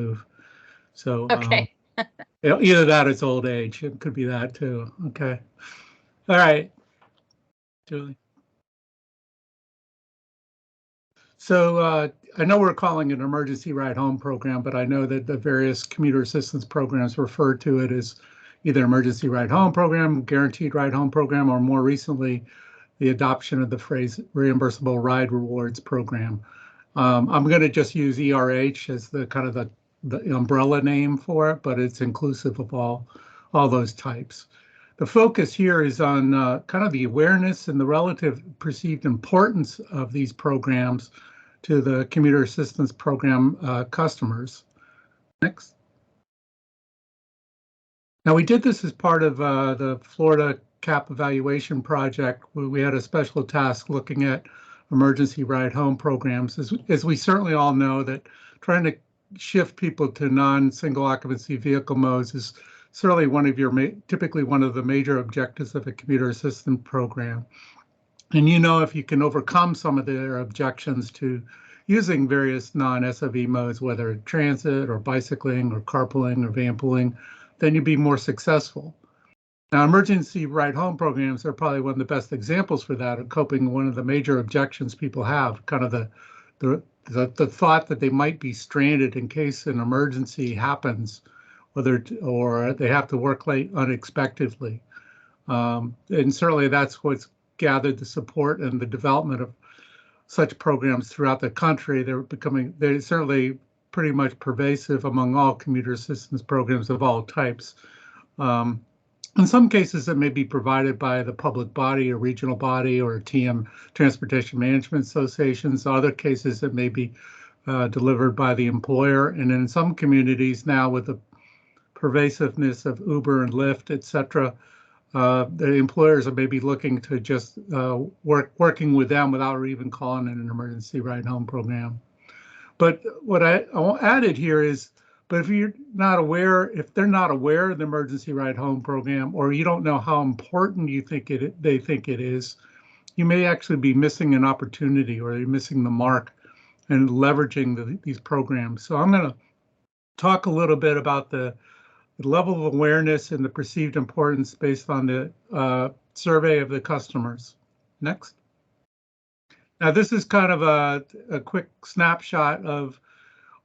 move. So Okay. either that or it's old age. It could be that too. Okay. All right, Julie. So I know we're calling it an emergency ride home program, but I know that the various commuter assistance programs refer to it as either emergency ride home program, guaranteed ride home program, or more recently, the adoption of the phrase reimbursable ride rewards program. I'm going to just use ERH as the kind of the umbrella name for it, but it's inclusive of all those types. The focus here is on kind of the awareness and the relative perceived importance of these programs to the commuter assistance program customers. Next. Now, we did this as part of the Florida CAP evaluation project, where we had a special task looking at emergency ride home programs. As we certainly all know, that trying to shift people to non-single occupancy vehicle modes is certainly typically one of the major objectives of a commuter assistance program. And if you can overcome some of their objections to using various non-SOV modes, whether transit or bicycling or carpooling or vanpooling, then you'd be more successful. Now, emergency ride home programs are probably one of the best examples for that, of coping with one of the major objections people have, kind of the thought that they might be stranded in case an emergency happens, or they have to work late unexpectedly. And certainly that's what's gathered the support and the development of such programs throughout the country. They're certainly pretty much pervasive among all commuter assistance programs of all types. In some cases, it may be provided by the public body, a regional body, or TM Transportation Management Associations. Other cases, it may be delivered by the employer. And in some communities now, with the pervasiveness of Uber and Lyft, et cetera, the employers are maybe looking to just working with them without even calling it an emergency ride home program. But what I added here is, but if they're not aware of the emergency ride home program, or you don't know how important they think it is, you may actually be missing an opportunity, or you're missing the mark and leveraging these programs. So I'm going to talk a little bit about the level of awareness and the perceived importance based on the survey of the customers. Next. Now, this is kind of a quick snapshot of,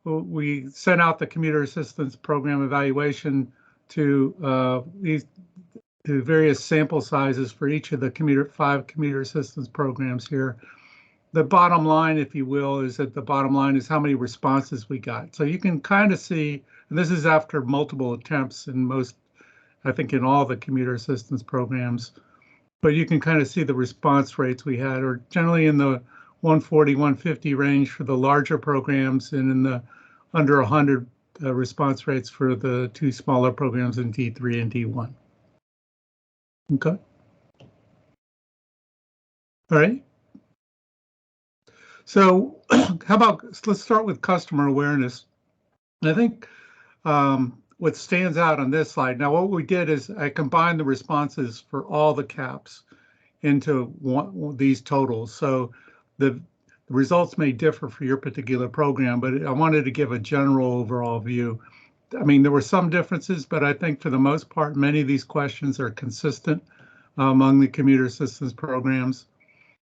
we sent out the commuter assistance program evaluation to various sample sizes for each of the 5 commuter assistance programs here. The bottom line, if you will, is that the bottom line is how many responses we got. So you can kind of see, and this is after multiple attempts in I think in all the commuter assistance programs, but you can kind of see the response rates we had are generally in the 140, 150 range for the larger programs, and in the under 100 response rates for the 2 smaller programs in D3 and D1. Okay. All right. So let's start with customer awareness. And I think what stands out on this slide, now what we did is I combined the responses for all the CAPs into these totals. So the results may differ for your particular program, but I wanted to give a general overall view. I mean, there were some differences, but I think for the most part, many of these questions are consistent among the commuter assistance programs.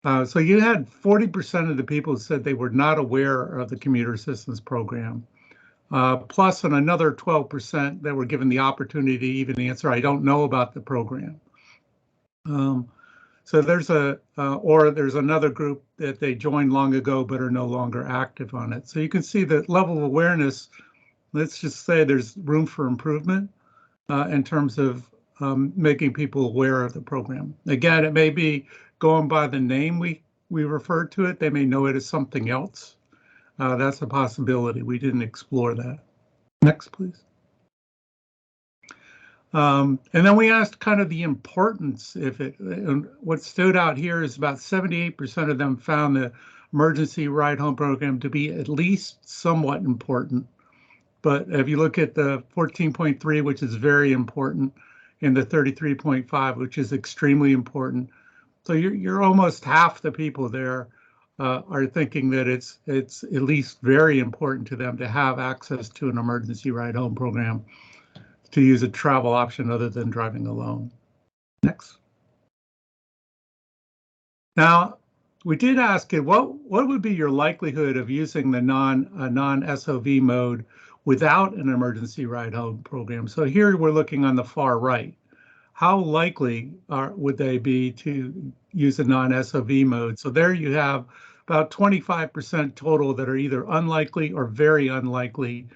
So you had 40% of the people who said they were not aware of the commuter assistance program, plus another 12% that were given the opportunity to even answer, I don't know about the program. So there's there's another group that they joined long ago but are no longer active on it. So you can see the level of awareness. Let's just say there's room for improvement in terms of making people aware of the program. Again, it may be going by the name we refer to it. They may know it as something else. That's a possibility. We didn't explore that. Next, please. And then we asked kind of the importance of it. And what stood out here is about 78% of them found the emergency ride home program to be at least somewhat important. But if you look at the 14.3, which is very important, and the 33.5, which is extremely important, so you're almost half the people there are thinking that it's at least very important to them to have access to an emergency ride home program, to use a travel option other than driving alone. Next. Now, we did ask you what would be your likelihood of using the non-SOV mode without an emergency ride home program. So here we're looking on the far right. How likely would they be to use a non-SOV mode? So there you have about 25% total that are either unlikely or very unlikely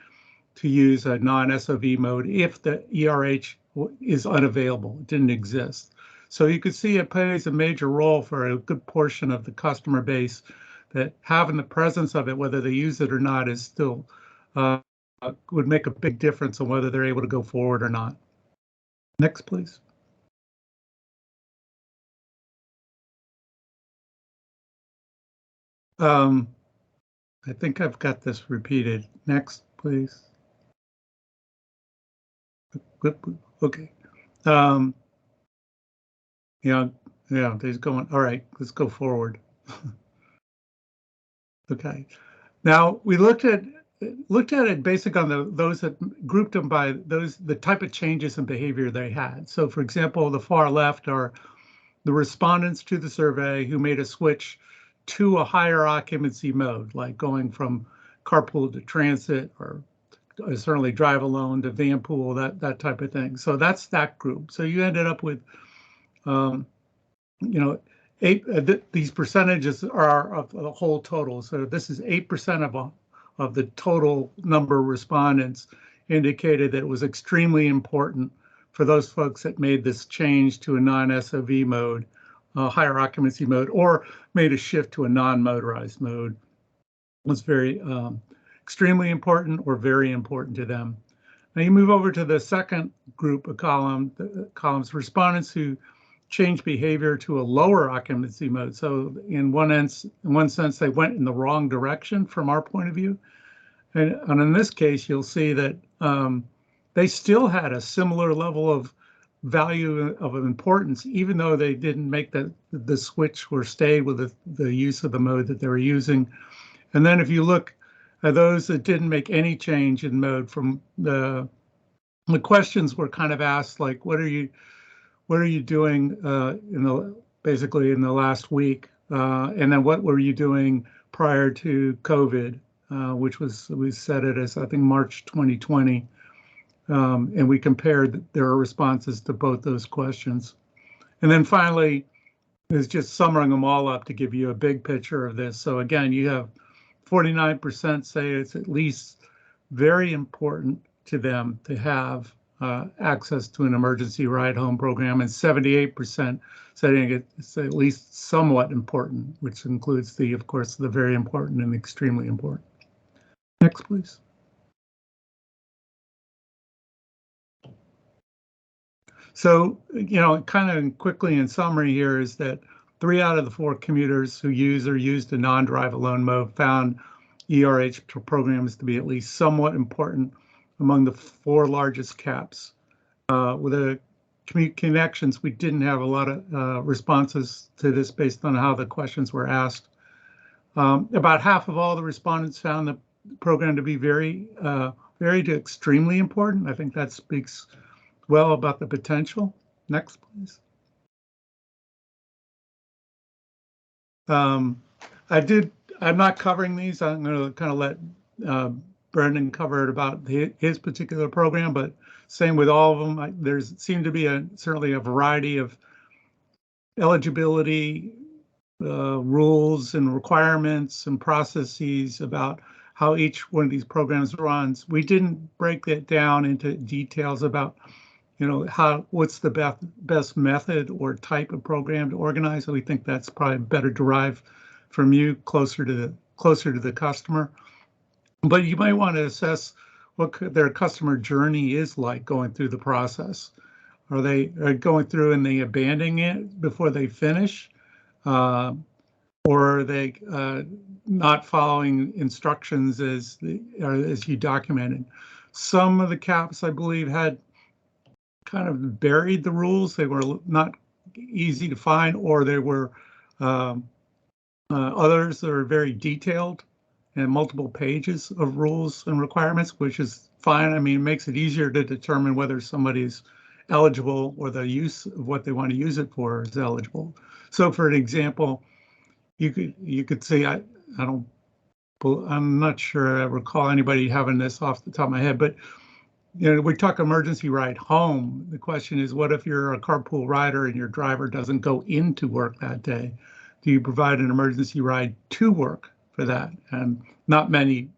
to use a non-SOV mode if the ERH is unavailable, it didn't exist. So you can see it plays a major role for a good portion of the customer base, that having the presence of it, whether they use it or not, is still would make a big difference on whether they're able to go forward or not. Next, please. I think I've got this repeated. Next, please. Okay. Yeah, there's going. All right, let's go forward. Okay. Now we looked at it based on those that grouped them by the type of changes in behavior they had. So, for example, the far left are the respondents to the survey who made a switch to a higher occupancy mode, like going from carpool to transit, or certainly drive alone to van pool, that type of thing. So that's that group. So you ended up with, these percentages are of the whole total. So this is 8% of the total number of respondents indicated that it was extremely important for those folks that made this change to a non-SOV mode, higher occupancy mode, or made a shift to a non-motorized mode. It was very extremely important or very important to them. Now you move over to the second group of columns, respondents who change behavior to a lower occupancy mode. So in one sense, they went in the wrong direction from our point of view. And in this case, you'll see that they still had a similar level of value of importance, even though they didn't make the switch or stayed with the use of the mode that they were using. And then if you look at those that didn't make any change in mode, from the questions were kind of asked, like, what are you doing basically in the last week, and then what were you doing prior to COVID, which we set it as, I think, March 2020, and we compared their responses to both those questions. And then finally, is just summing them all up to give you a big picture of this. So again, you have 49% say it's at least very important to them to have access to an emergency ride home program, and 78% saying it's at least somewhat important, which includes of course, the very important and extremely important. Next, please. So, kind of quickly in summary here is that 3 out of the 4 commuters who use or used a non-drive alone mode found ERH programs to be at least somewhat important among the 4 largest CAPs. With the Commute connections, we didn't have a lot of responses to this based on how the questions were asked. About half of all the respondents found the program to be very to extremely important. I think that speaks well about the potential. Next, please. I'm not covering these. I'm going to kind of let Brendan cover it about his particular program, but same with all of them. There seemed to be certainly a variety of eligibility rules and requirements and processes about how each one of these programs runs. We didn't break that down into details about, what's the best method or type of program to organize. So we think that's probably better derived from you, closer to the customer. But you might want to assess what their customer journey is like going through the process. Are they going through and they abandoning it before they finish? Or are they not following instructions as you documented? Some of the CAPs, I believe, had kind of buried the rules. They were not easy to find, or they were Others are very detailed and multiple pages of rules and requirements, which is fine. I mean, it makes it easier to determine whether somebody's eligible or the use of what they want to use it for is eligible. So for an example, you could say, I don't, I'm not sure I recall anybody having this off the top of my head, but we talk emergency ride home. The question is, what if you're a carpool rider and your driver doesn't go into work that day? Do you provide an emergency ride to work for that? And not many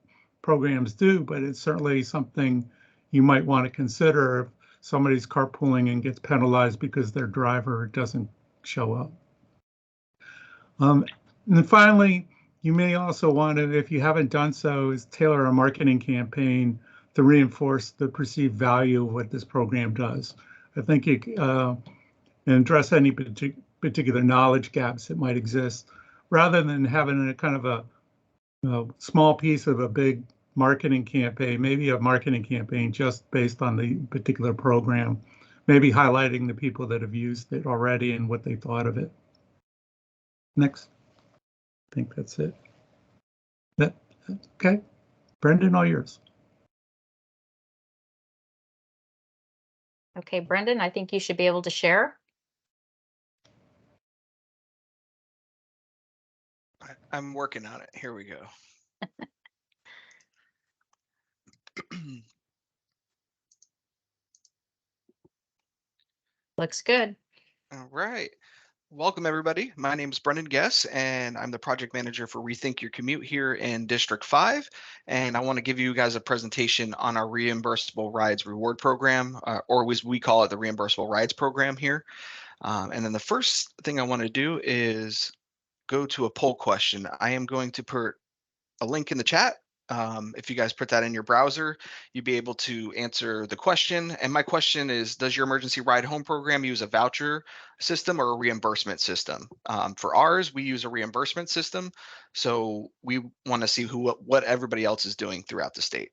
programs do, but it's certainly something you might want to consider if somebody's carpooling and gets penalized because their driver doesn't show up. And then finally, you may also want to, if you haven't done so, is tailor a marketing campaign to reinforce the perceived value of what this program does. I think you and address any particular knowledge gaps that might exist, rather than having a kind of a small piece of a big marketing campaign, maybe a marketing campaign just based on the particular program, maybe highlighting the people that have used it already and what they thought of it. Next. I think that's it. Okay. Brendan, all yours. Okay, Brendan, I think you should be able to share. I'm working on it. Here we go. Looks good. All right. Welcome, everybody. My name is Brendan Guess, and I'm the project manager for Rethink Your Commute here in District 5. And I want to give you guys a presentation on our reimbursable rides reward program, or as we call it, the reimbursable rides program here. And then the first thing I want to do is go to a poll question. I am going to put a link in the chat. If you guys put that in your browser, you'd be able to answer the question. And my question is, does your emergency ride home program use a voucher system or a reimbursement system? For ours, we use a reimbursement system. So we want to see what everybody else is doing throughout the state.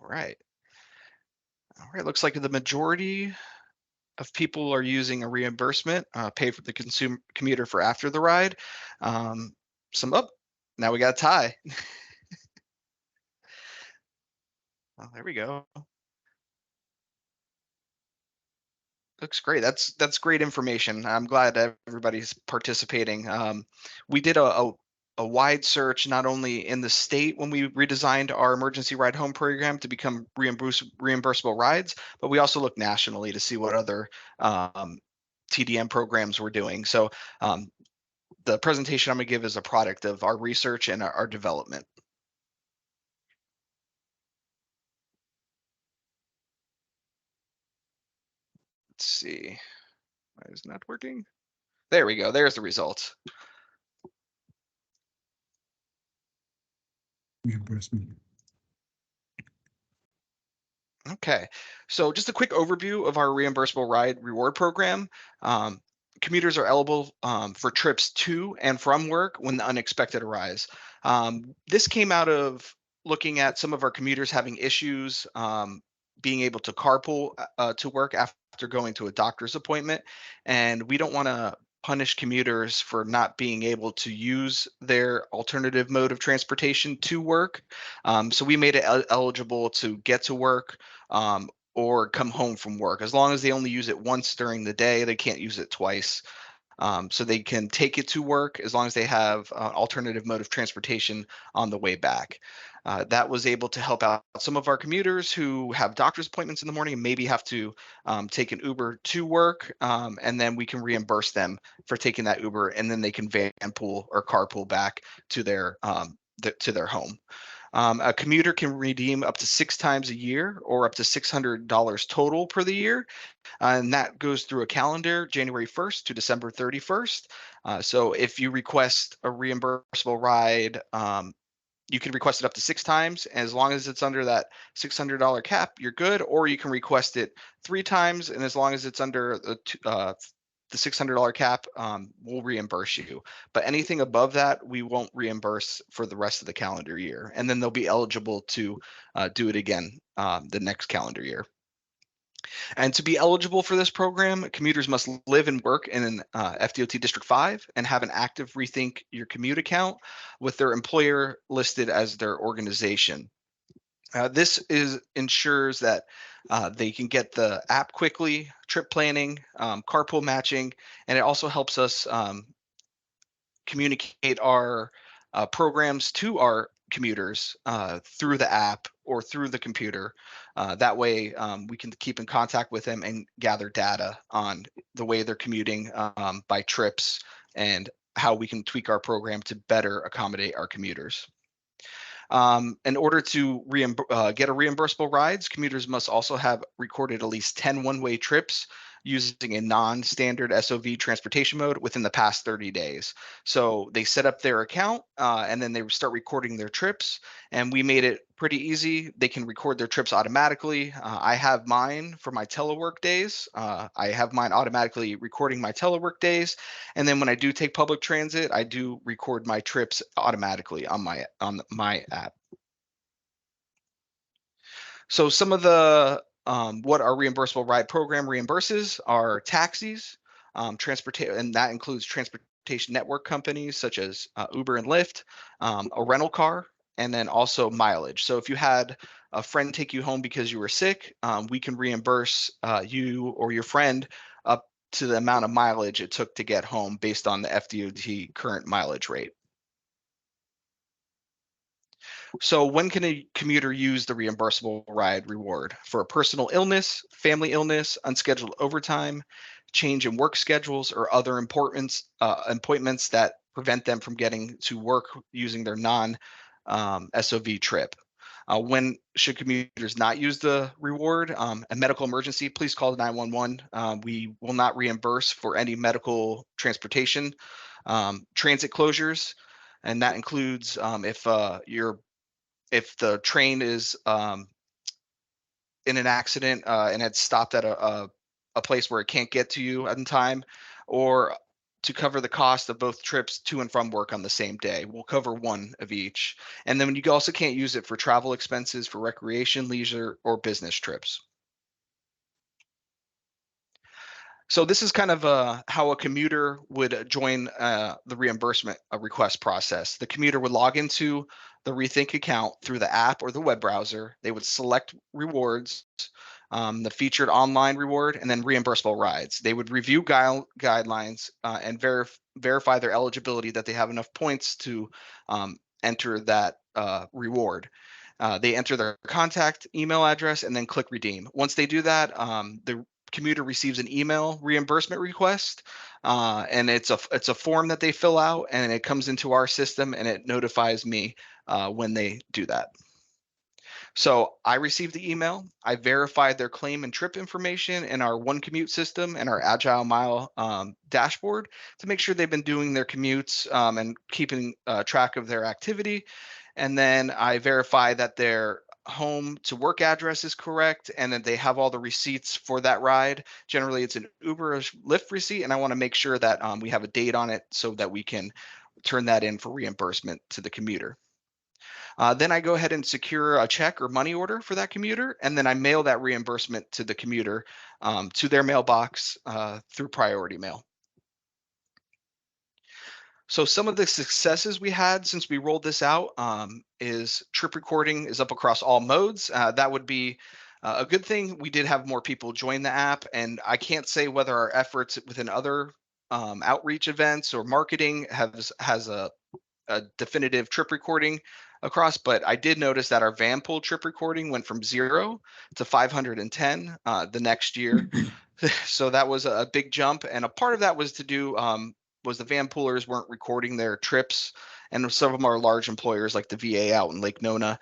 All right. All right. Looks like the majority of people are using a reimbursement, pay for the commuter for after the ride. Some up. Now we got a tie. Oh, there we go. Looks great. That's great information. I'm glad that everybody's participating. We did a wide search, not only in the state when we redesigned our emergency ride home program to become reimbursable rides, but we also looked nationally to see what other TDM programs we're doing. So the presentation I'm going to give is a product of our research and our development. Let's see. Why is it not working? There we go. There's the results. Reimbursement. Okay, so just a quick overview of our reimbursable ride reward program. Commuters are eligible for trips to and from work when the unexpected arise. This came out of looking at some of our commuters having issues being able to carpool to work after going to a doctor's appointment, and we don't want to punish commuters for not being able to use their alternative mode of transportation to work. So we made it eligible to get to work or come home from work. As long as they only use it once during the day, they can't use it twice. So they can take it to work as long as they have alternative mode of transportation on the way back. That was able to help out some of our commuters who have doctor's appointments in the morning and maybe have to take an Uber to work, and then we can reimburse them for taking that Uber, and then they can van pool or carpool back to their home. A commuter can redeem up to 6 times a year or up to $600 total per the year. And that goes through a calendar, January 1st to December 31st. So if you request a reimbursable ride, you can request it up to 6 times. As long as it's under that $600 cap, you're good. Or you can request it 3 times. And as long as it's under the the $600 cap, we'll reimburse you. But anything above that, we won't reimburse for the rest of the calendar year. And then they'll be eligible to do it again the next calendar year. And to be eligible for this program, commuters must live and work in an FDOT District 5 and have an active reThink Your Commute account with their employer listed as their organization. This ensures that they can get the app quickly, trip planning, carpool matching, and it also helps us communicate our programs to our commuters through the app or through the computer. That way we can keep in contact with them and gather data on the way they're commuting by trips and how we can tweak our program to better accommodate our commuters. In order to get a reimbursable rides, commuters must also have recorded at least 10 one-way trips using a non-standard SOV transportation mode within the past 30 days. So they set up their account and then they start recording their trips, and we made it pretty easy. They can record their trips automatically. I have mine for my telework days. I have mine automatically recording my telework days. And then when I do take public transit, I do record my trips automatically on my app. So some of the what our reimbursable ride program reimburses are taxis, transportation, and that includes transportation network companies such as Uber and Lyft, a rental car, and then also mileage. So if you had a friend take you home because you were sick, we can reimburse you or your friend up to the amount of mileage it took to get home based on the FDOT current mileage rate. So when can a commuter use the reimbursable ride reward? For a personal illness, family illness, unscheduled overtime, change in work schedules, or other appointments that prevent them from getting to work using their non-SOV trip. When should commuters not use the reward? A medical emergency, please call 911. We will not reimburse for any medical transportation. Transit closures, and that includes if the train is in an accident and had stopped at a place where it can't get to you in time, or to cover the cost of both trips to and from work on the same day. We'll cover one of each. And then you also can't use it for travel expenses for recreation, leisure, or business trips. So this is kind of how a commuter would join the reimbursement request process. The commuter would log into the reThink account through the app or the web browser. They would select rewards, the featured online reward, and then reimbursable rides. They would review guidelines and verify their eligibility, that they have enough points to enter that reward. They enter their contact email address and then click redeem. Once they do that, the commuter receives an email reimbursement request, and it's a form that they fill out, and it comes into our system and it notifies me when they do that. So I received the email. I verified their claim and trip information in our One Commute system and our Agile Mile dashboard to make sure they've been doing their commutes and keeping track of their activity. And then I verify that their home to work address is correct and that they have all the receipts for that ride. Generally, it's an Uber or Lyft receipt, and I want to make sure that we have a date on it so that we can turn that in for reimbursement to the commuter. Then I go ahead and secure a check or money order for that commuter, and then I mail that reimbursement to the commuter to their mailbox through priority mail. So some of the successes we had since we rolled this out is trip recording is up across all modes. That would be a good thing. We did have more people join the app, and I can't say whether our efforts within other outreach events or marketing has a definitive trip recording across, but I did notice that our van pool trip recording went from 0 to 510 the next year. So that was a big jump, and a part of that was to do was the van poolers weren't recording their trips, and some of them are large employers like the VA out in Lake Nona.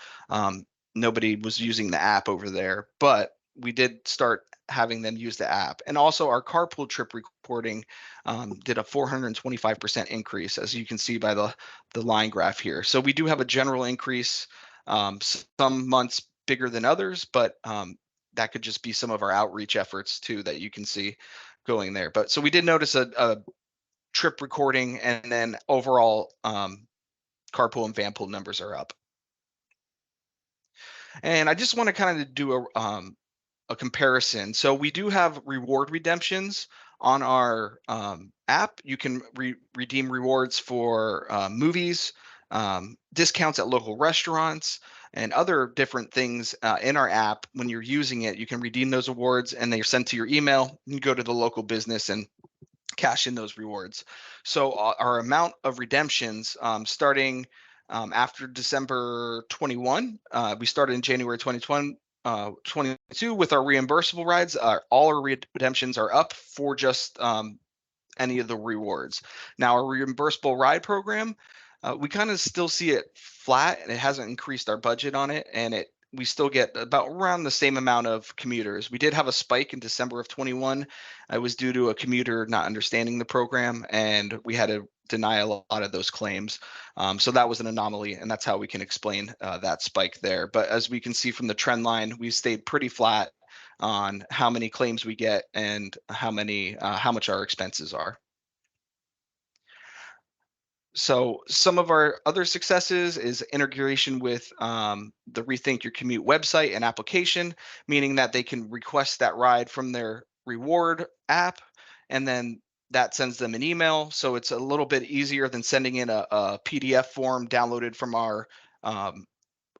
Nobody was using the app over there, but we did start having them use the app. And also our carpool trip recording did a 425% increase, as you can see by the line graph here. So we do have a general increase, some months bigger than others, but that could just be some of our outreach efforts too that you can see going there. But so we did notice a trip recording, and then overall carpool and van pool numbers are up. And I just want to kind of do a comparison. So we do have reward redemptions on our app. You can redeem rewards for movies, discounts at local restaurants, and other different things in our app. When you're using it, you can redeem those awards, and they're sent to your email. You can go to the local business and cash in those rewards. So our amount of redemptions starting after December 21, we started in January 2020. 22 with our reimbursable rides, all our redemptions are up for just any of the rewards. Now, our reimbursable ride program, we kind of still see it flat, and it hasn't increased our budget on it, and we still get about around the same amount of commuters. We did have a spike in December of 21. It was due to a commuter not understanding the program, and we had to deny a lot of those claims. So that was an anomaly, and that's how we can explain that spike there. But as we can see from the trend line, we stayed pretty flat on how many claims we get and how much our expenses are. So some of our other successes is integration with the reThink Your Commute website and application, meaning that they can request that ride from their reward app, and then that sends them an email. So it's a little bit easier than sending in a PDF form downloaded from our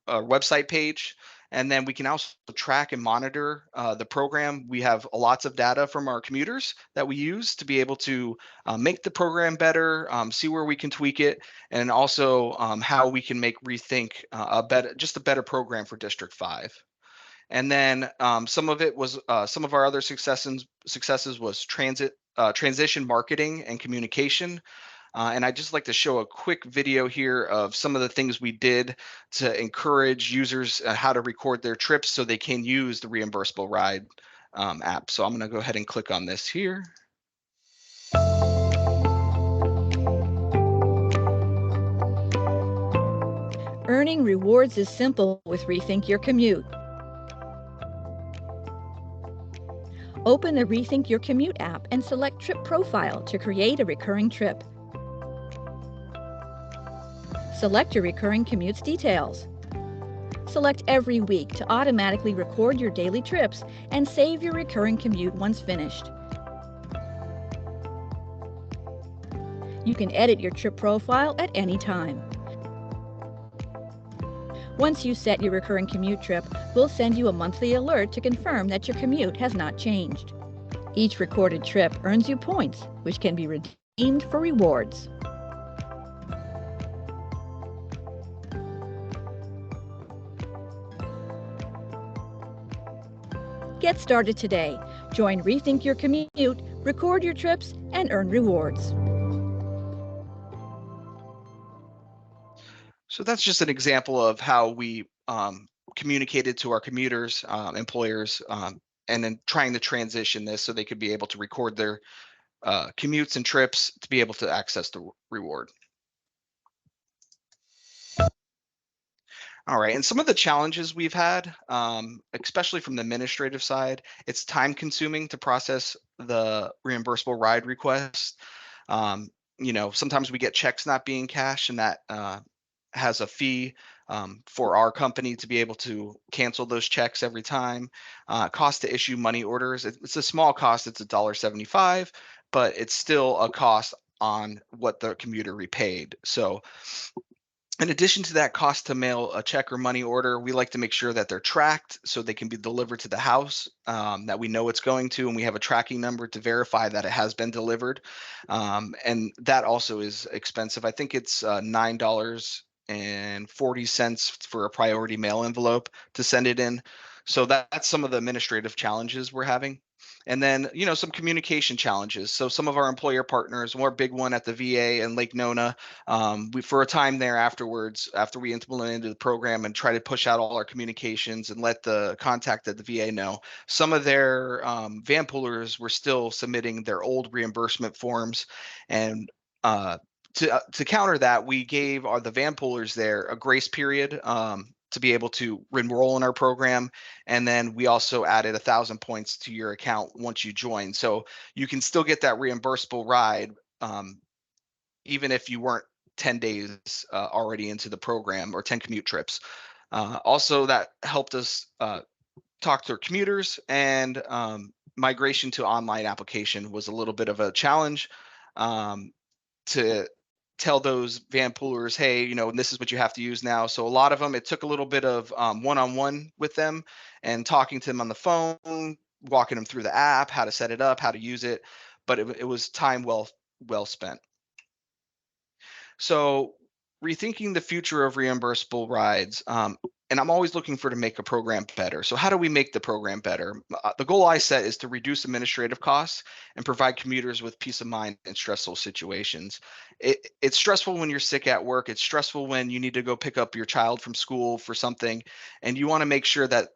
website page. And then we can also track and monitor the program. We have lots of data from our commuters that we use to be able to make the program better, see where we can tweak it, and also how we can make reThink a better program for District 5. And then some of our other successes was transition marketing and communication. And I'd just like to show a quick video here of some of the things we did to encourage users how to record their trips so they can use the reimbursable ride app. So I'm going to go ahead and click on this here. Earning rewards is simple with reThink Your Commute. Open the reThink Your Commute app and select Trip Profile to create a recurring trip. Select your recurring commute's details. Select every week to automatically record your daily trips and save your recurring commute once finished. You can edit your trip profile at any time. Once you set your recurring commute trip, we'll send you a monthly alert to confirm that your commute has not changed. Each recorded trip earns you points, which can be redeemed for rewards. Get started today. Join reThink Your Commute, record your trips, and earn rewards. So that's just an example of how we communicated to our commuters, employers, and then trying to transition this so they could be able to record their commutes and trips to be able to access the reward. All right, and some of the challenges we've had, especially from the administrative side, it's time consuming to process the reimbursable ride request. Sometimes we get checks not being cashed, and that has a fee for our company to be able to cancel those checks every time. Cost to issue money orders, it's a small cost, it's $1.75, but it's still a cost on what the commuter repaid. So in addition to that cost to mail a check or money order, we like to make sure that they're tracked so they can be delivered to the house that we know it's going to, and we have a tracking number to verify that it has been delivered. And that also is expensive. I think it's $9.40 for a priority mail envelope to send it in. So that's some of the administrative challenges we're having. And then, some communication challenges. So some of our employer partners, one big one at the VA and Lake Nona, we for a time there afterwards, after we implemented the program and try to push out all our communications and let the contact at the VA know, some of their van poolers were still submitting their old reimbursement forms. And to counter that, we gave the van poolers there a grace period to be able to enroll in our program. And then we also added 1,000 points to your account once you join. So you can still get that reimbursable ride, even if you weren't 10 days already into the program, or 10 commute trips. Also, that helped us talk to commuters, and migration to online application was a little bit of a challenge, to tell those van poolers, hey, you know, this is what you have to use now. So a lot of them, it took a little bit of one-on-one with them and talking to them on the phone, walking them through the app, how to set it up, how to use it. But it was time well spent. So rethinking the future of reimbursable rides, and I'm always looking to make a program better. So how do we make the program better? The goal I set is to reduce administrative costs and provide commuters with peace of mind in stressful situations. It's stressful when you're sick at work. It's stressful when you need to go pick up your child from school for something, and you want to make sure that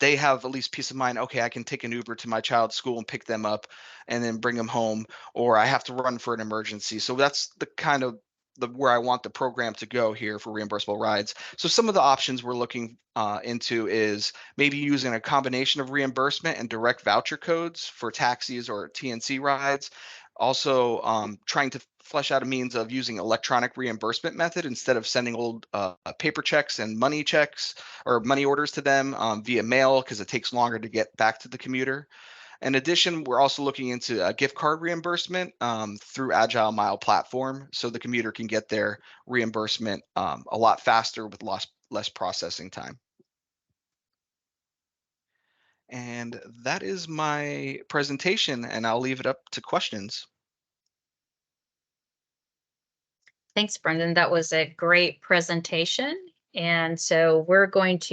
they have at least peace of mind. Okay, I can take an Uber to my child's school and pick them up and then bring them home, or I have to run for an emergency. So that's the kind of where I want the program to go here for reimbursable rides. So some of the options we're looking into is maybe using a combination of reimbursement and direct voucher codes for taxis or TNC rides. Also, trying to flesh out a means of using electronic reimbursement method instead of sending old paper checks and money checks or money orders to them via mail, because it takes longer to get back to the commuter. In addition, we're also looking into a gift card reimbursement through Agile Mile platform, so the commuter can get their reimbursement a lot faster with less processing time. And that is my presentation, and I'll leave it up to questions. Thanks, Brendan. That was a great presentation. And so we're going to